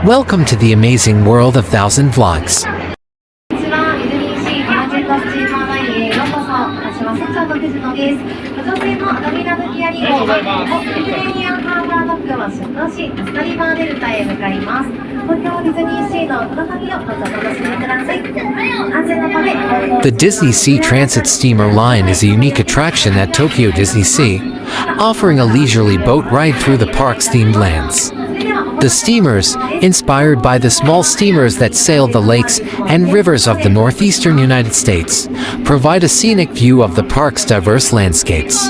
Welcome to the amazing world of Thousand Vlogs. The DisneySea Transit Steamer Line is a unique attraction at Tokyo DisneySea, offering a leisurely boat ride through the park's themed lands. The steamers, inspired by the small steamers that sail the lakes and rivers of the northeastern United States, provide a scenic view of the park's diverse landscapes.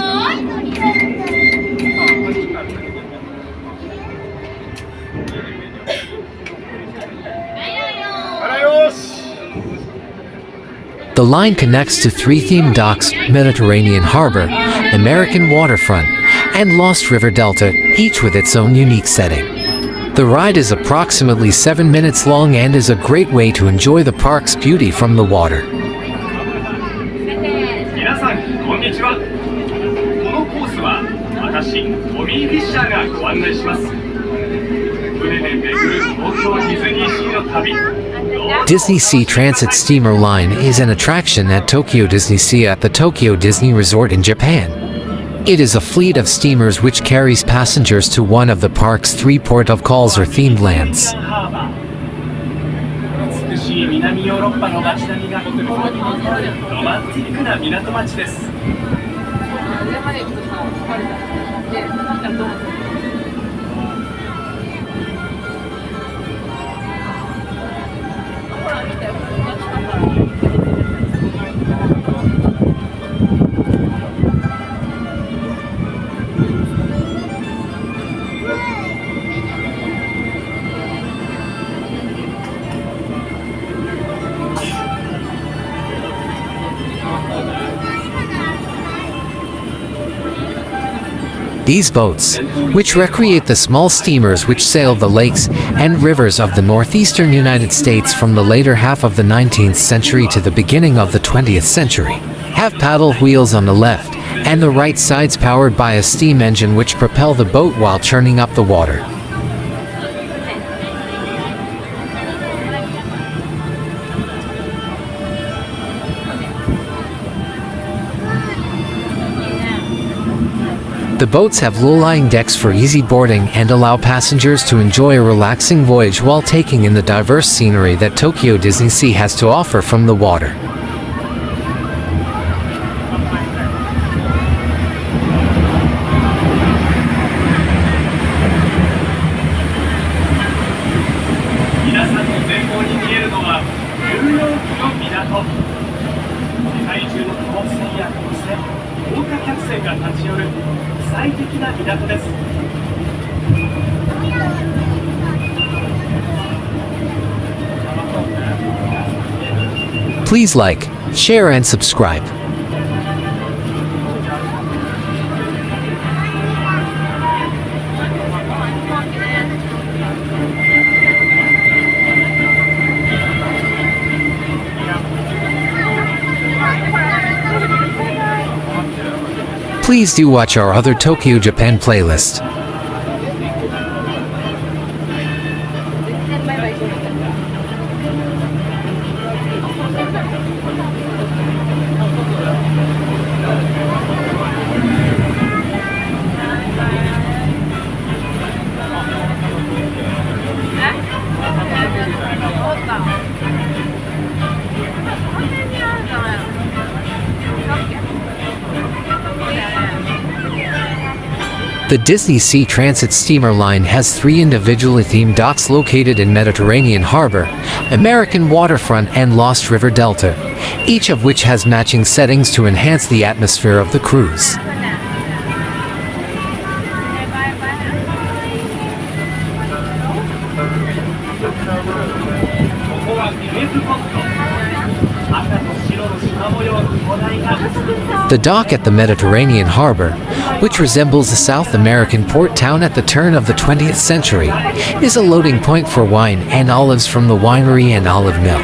The line connects to three themed docks: Mediterranean Harbor, American Waterfront, and Lost River Delta, each with its own unique setting. The ride is approximately 7 minutes long and is a great way to enjoy the park's beauty from the water. DisneySea Transit Steamer Line is an attraction at Tokyo DisneySea at the Tokyo Disney Resort in Japan. It is a fleet of steamers which carries passengers to one of the park's three port of calls or themed lands. These boats, which recreate the small steamers which sail the lakes and rivers of the northeastern United States from the later half of the 19th century to the beginning of the 20th century, have paddle wheels on the left and the right sides powered by a steam engine which propel the boat while churning up the water. The boats have low-lying decks for easy boarding and allow passengers to enjoy a relaxing voyage while taking in the diverse scenery that Tokyo DisneySea has to offer from the water. Please like, share and subscribe. Please do watch our other Tokyo, Japan playlist. The DisneySea Transit Steamer Line has three individually themed docks located in Mediterranean Harbor, American Waterfront, and Lost River Delta, each of which has matching settings to enhance the atmosphere of the cruise. The dock at the Mediterranean Harbor, which resembles a South American port town at the turn of the 20th century, is a loading point for wine and olives from the winery and olive mill.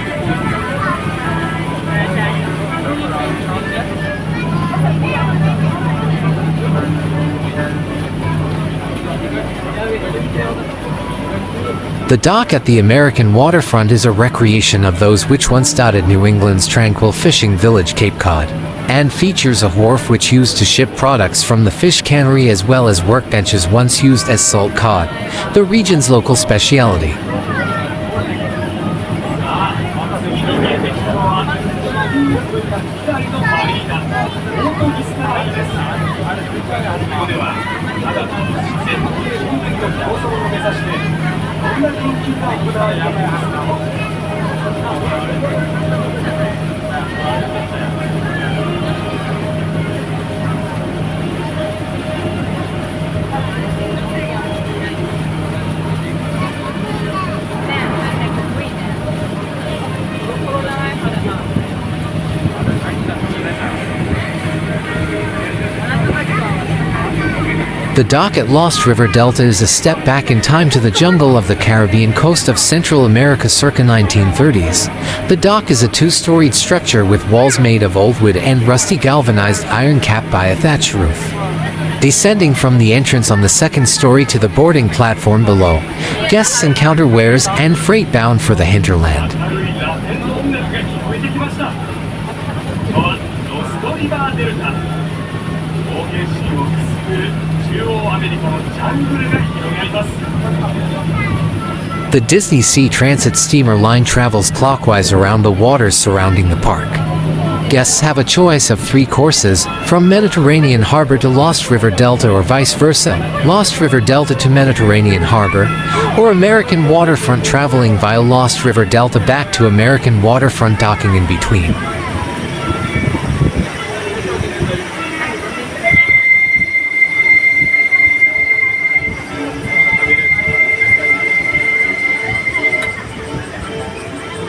The dock at the American waterfront is a recreation of those which once dotted New England's tranquil fishing village Cape Cod, and features a wharf which used to ship products from the fish cannery as well as workbenches once used as salt cod, the region's local specialty. The dock at Lost River Delta is a step back in time to the jungle of the Caribbean coast of Central America circa 1930s. The dock is a two-storied structure with walls made of old wood and rusty galvanized iron capped by a thatched roof. Descending from the entrance on the second story to the boarding platform below, guests encounter wares and freight bound for the hinterland. The DisneySea Transit Steamer line travels clockwise around the waters surrounding the park. Guests have a choice of 3 courses, from Mediterranean Harbor to Lost River Delta or vice versa, Lost River Delta to Mediterranean Harbor, or American waterfront traveling via Lost River Delta back to American waterfront docking in between.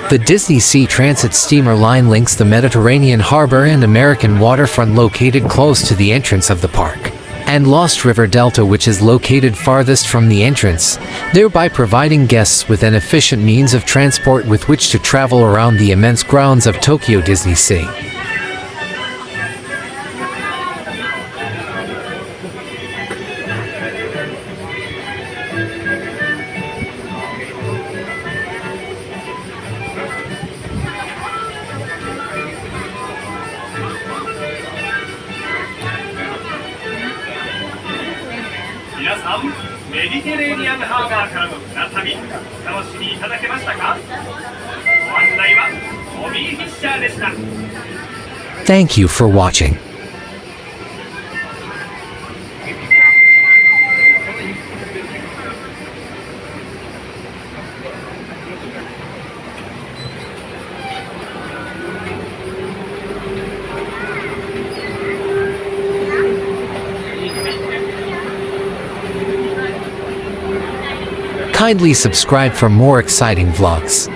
The DisneySea Transit Steamer line links the Mediterranean Harbor and American waterfront located close to the entrance of the park, and Lost River Delta, which is located farthest from the entrance, thereby providing guests with an efficient means of transport with which to travel around the immense grounds of Tokyo DisneySea. Thank you for watching. Kindly subscribe for more exciting vlogs.